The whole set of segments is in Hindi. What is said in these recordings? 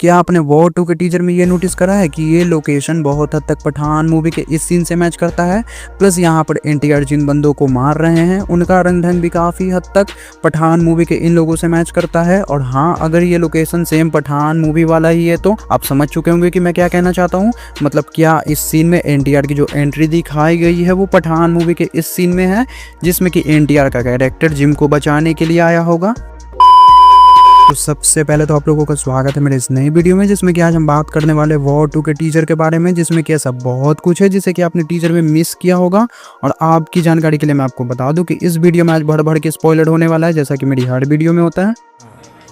क्या आपने वॉर 2 के टीजर में ये नोटिस करा है कि ये लोकेशन बहुत हद तक पठान मूवी के इस सीन से मैच करता है। प्लस यहाँ पर एनटीआर जिन बंदों को मार रहे हैं उनका रंग ढंग भी काफ़ी हद तक पठान मूवी के इन लोगों से मैच करता है। और हाँ, अगर ये लोकेशन सेम पठान मूवी वाला ही है तो आप समझ चुके होंगे कि मैं क्या कहना चाहता हूँ। मतलब क्या इस सीन में एनटीआर की जो एंट्री दिखाई गई है वो पठान मूवी के इस सीन में है जिसमें कि एनटीआर का कैरेक्टर जिम को बचाने के लिए आया होगा। तो सबसे पहले तो आप लोगों का स्वागत है मेरे इस नई वीडियो में, जिसमें कि आज हम बात करने वाले वॉर 2 के टीजर के बारे में, जिसमें कि ऐसा बहुत कुछ है जिसे कि आपने टीजर में मिस किया होगा। और आपकी जानकारी के लिए मैं आपको बता दूं कि इस वीडियो में आज भर भर के स्पॉइलर होने वाला है, जैसा कि मेरी हर वीडियो में होता है।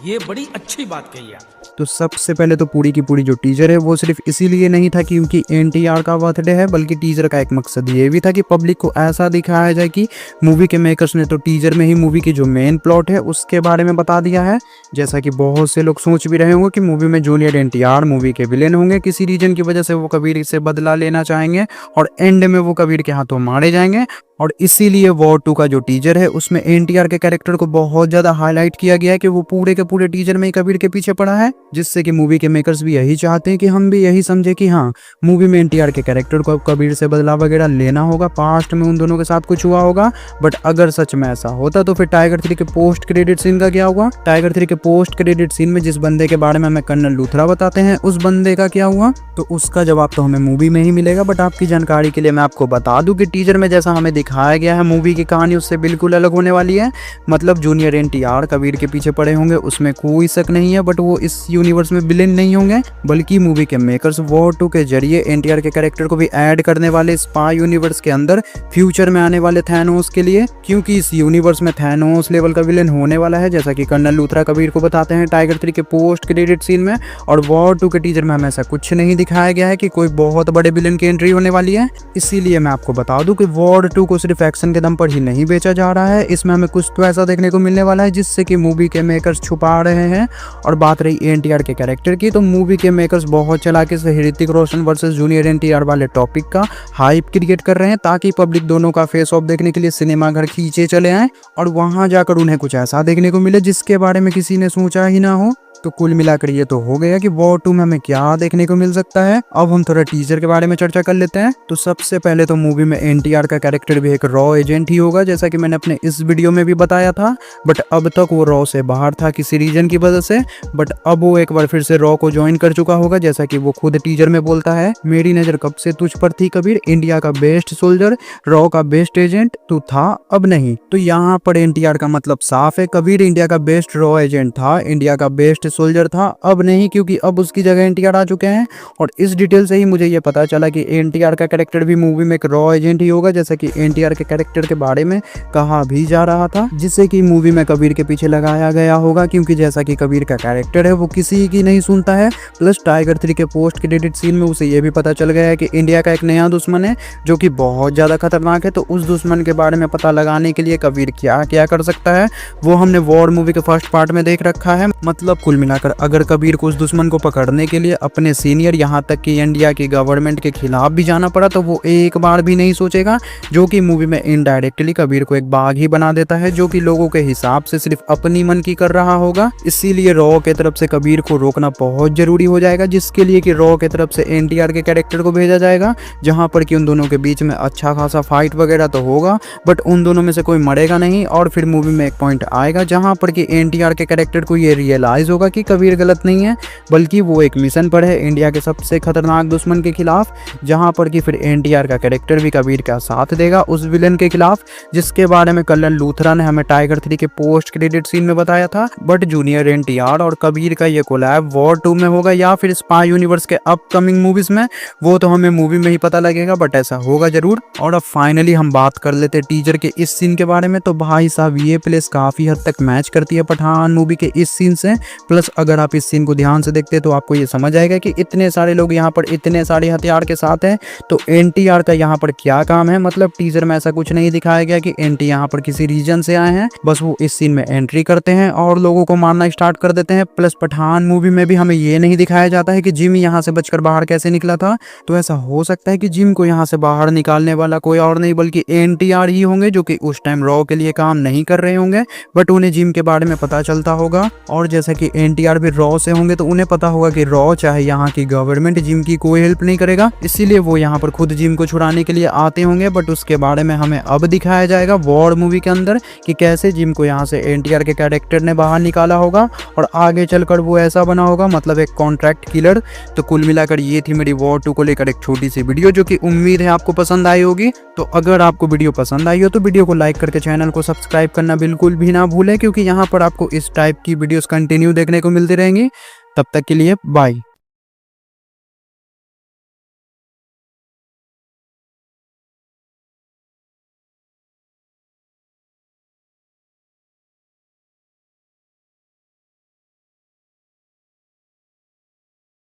ये बड़ी अच्छी बात कही आप। तो सबसे पहले तो पूरी की पूरी जो टीजर है वो सिर्फ इसीलिए नहीं था क्योंकि एनटीआर का बर्थडे है, बल्कि टीजर का एक मकसद ये भी था कि पब्लिक को ऐसा दिखाया जाए कि मूवी के मेकर्स ने तो टीजर में ही मूवी की जो मेन प्लॉट है उसके बारे में बता दिया है। जैसा कि बहुत से लोग सोच भी रहे होंगे कि मूवी में जूनियर एनटीआर मूवी के विलेन होंगे, किसी रीजन की वजह से वो कबीर से बदला लेना चाहेंगे और एंड में वो कबीर के हाथों मारे जाएंगे। और इसीलिए वॉर 2 का जो टीजर है उसमें एनटीआर के कैरेक्टर को बहुत ज्यादा हाईलाइट किया गया है कि वो पूरे के पूरे टीजर में ही कबीर के पीछे पड़ा है, जिससे कि मूवी के मेकर्स भी यही चाहते हैं कि हम भी यही समझे कि हाँ, मूवी में एनटीआर के कैरेक्टर को अब कबीर से बदला वगैरह लेना होगा, पास्ट में उन दोनों के साथ कुछ हुआ होगा। बट अगर सच में ऐसा होता तो फिर टाइगर 3 के पोस्ट क्रेडिट सीन का क्या हुआ? टाइगर 3 के पोस्ट क्रेडिट सीन में जिस बंदे के बारे में हमें कर्नल लूथरा बताते हैं उस बंदे का क्या हुआ? तो उसका जवाब तो हमें मूवी में ही मिलेगा। बट आपकी जानकारी के लिए मैं आपको बता दूं कि टीजर में जैसा हमें दिखाया गया है मूवी की कहानी उससे बिल्कुल अलग होने वाली है। मतलब जूनियर एनटीआर कबीर के पीछे पड़े होंगे, उसमें कोई शक नहीं है। बट वो इस यूनिवर्स में विलेन नहीं होंगे, बल्कि मूवी के मेकर्स वॉर 2 के जरिए एनटीआर के कैरेक्टर को भी ऐड करने वाले स्पाई यूनिवर्स के अंदर फ्यूचर में आने वाले थैनोस के लिए, क्योंकि इस यूनिवर्स में थैनोस लेवल का विलेन होने वाला है, जैसा कि कर्नल लूथरा कबीर को बताते हैं टाइगर 3 के पोस्ट क्रेडिट सीन में। और वॉर 2 के टीजर में हमें ऐसा कुछ नहीं दिखाया गया है कि कोई बहुत बड़े विलेन की एंट्री होने वाली है। इसीलिए मैं आपको बता दूं कि वॉर 2 को सिर्फ एक्शन के दम पर ही नहीं बेचा जा रहा है, इसमें हमें कुछ तो ऐसा देखने को मिलने वाला है जिससे कि मूवी के मेकर्स छुपा रहे हैं। और बात रही एनटीआर के कैरेक्टर की, तो मूवी के मेकर्स बहुत चालाकी से ऋतिक रोशन वर्सेस जूनियर एनटीआर वाले टॉपिक का हाइप क्रिएट कर रहे हैं, ताकि पब्लिक दोनों का फेस ऑफ देखने के लिए सिनेमा घर खींचे चले आए और वहां जाकर उन्हें कुछ ऐसा देखने को मिले जिसके बारे में किसी ने सोचा ही ना हो। तो कुल मिलाकर ये तो हो गया कि वॉर 2 में हमें क्या देखने को मिल सकता है। अब हम थोड़ा टीजर के बारे में चर्चा कर लेते हैं। तो सबसे पहले तो मूवी में एनटीआर का कैरेक्टर भी एक रॉ एजेंट ही होगा, जैसा कि मैंने अपने इस वीडियो में भी बताया था। बट अब तक वो रॉ से बाहर था किसी रीजन की वजह से, बट अब वो एक बार फिर से रॉ को ज्वाइन कर चुका होगा, जैसा कि वो खुद टीजर में बोलता है, मेरी नजर कब से तुझ पर थी कबीर, इंडिया का बेस्ट सोल्जर, रॉ का बेस्ट एजेंट तू था अब नहीं। तो यहाँ पर एनटीआर का मतलब साफ है, कबीर इंडिया का बेस्ट रॉ एजेंट था, इंडिया का बेस्ट सोल्जर था, अब नहीं, क्योंकि अब उसकी जगह एनटीआर आ चुके हैं। और इस डिटेल से ही मुझे ये पता चला कि एनटीआर का कैरेक्टर भी मूवी में एक रॉ एजेंट ही होगा, जैसा कि एनटीआर के कैरेक्टर के बारे में कहा भी जा रहा था, जिससे कि मूवी में कबीर के पीछे लगाया गया होगा, क्योंकि जैसा कि कबीर का कैरेक्टर है वो किसी की नहीं सुनता है। प्लस टाइगर 3 के पोस्ट क्रेडिट सीन में उसे ये भी पता चल गया है कि इंडिया का एक नया दुश्मन है जो कि बहुत ज्यादा खतरनाक है। तो उस दुश्मन के बारे में पता लगाने के लिए कबीर क्या क्या कर सकता है वो हमने वॉर मूवी के फर्स्ट पार्ट में देख रखा है। मतलब कुल मिलाकर अगर कबीर को उस दुश्मन को पकड़ने के लिए अपने सीनियर यहाँ तक कि इंडिया की गवर्नमेंट के खिलाफ भी जाना पड़ा तो वो एक बार भी नहीं सोचेगा, जो कि मूवी में इनडायरेक्टली कबीर को एक बाघ ही बना देता है, जो कि लोगों के हिसाब से सिर्फ अपनी मन की कर रहा होगा। इसीलिए रॉ के तरफ से कबीर को रोकना बहुत जरूरी हो जाएगा, जिसके लिए कि रॉ के तरफ से एनटीआर के कैरेक्टर को भेजा जाएगा, जहाँ पर कि उन दोनों के बीच में अच्छा खासा फाइट वगैरह तो होगा, बट उन दोनों में से कोई मरेगा नहीं। और फिर मूवी में एक पॉइंट आएगा जहाँ पर कि एनटीआर के कैरेक्टर को ये रियलाइज होगा कि कबीर गलत नहीं है, बल्कि वो एक मिशन पर है इंडिया के सबसे खतरनाक दुश्मन के खिलाफ, जहां पर कि फिर एनटीआर का कैरेक्टर भी कबीर का साथ देगा उस विलेन के खिलाफ, जिसके बारे में कर्नल लूथरा ने हमें टाइगर 3 के पोस्ट क्रेडिट सीन में बताया था। बट जूनियर एनटीआर और कबीर का ये कोलैब वॉर 2 में होगा या फिर स्पाई यूनिवर्स के अपकमिंग मूवीज में, वो तो हमें मूवी में ही पता लगेगा, बट ऐसा होगा जरूर। और अब फाइनली हम बात कर लेते हैं टीजर के इस सीन के बारे में। तो भाई साहब ये प्लेस काफी हद तक मैच करती है पठान मूवी के इस सीन से। प्लस अगर आप इस सीन को ध्यान से देखते तो आपको ये समझ आएगा कि इतने सारे लोग यहाँ पर इतने सारे हथियार के साथ हैं, तो एनटीआर का यहाँ पर क्या काम है। मतलब टीजर में ऐसा कुछ नहीं दिखाया गया कि एनटी यहाँ पर किसी रीजन से आए हैं, बस वो इस सीन में एंट्री करते हैं और लोगों को मारना स्टार्ट कर देते हैं। प्लस पठान मूवी में भी हमें ये नहीं दिखाया जाता है कि जिम यहाँ से बचकर बाहर कैसे निकला था। तो ऐसा हो सकता है कि जिम को यहाँ से बाहर निकालने वाला कोई और नहीं बल्कि एनटीआर ही होंगे, जो कि उस टाइम रॉ के लिए काम नहीं कर रहे होंगे, बट उन्हें जिम के बारे में पता चलता होगा। और जैसा कि एनटीआर भी रॉ से होंगे तो उन्हें पता होगा कि रॉ चाहे यहाँ की गवर्नमेंट जिम की कोई हेल्प नहीं करेगा, इसीलिए वो यहाँ पर खुद जिम को छुड़ाने के लिए आते होंगे। बट उसके बारे में हमें अब दिखाया जाएगा वॉर मूवी के अंदर कि कैसे जिम को यहाँ से एनटीआर के कैरेक्टर ने बाहर निकाला होगा और आगे चलकर वो ऐसा बना होगा, मतलब एक कॉन्ट्रैक्ट किलर। तो कुल मिलाकर ये थी मेरी वॉर 2 को लेकर एक छोटी सी वीडियो, जो कि उम्मीद है आपको पसंद आई होगी। तो अगर आपको वीडियो पसंद आई हो तो वीडियो को लाइक करके चैनल को सब्सक्राइब करना बिल्कुल भी ना भूलें, क्योंकि यहाँ पर आपको इस टाइप की वीडियोस कंटिन्यू देखने को मिलती रहेंगी। तब तक के लिए बाय।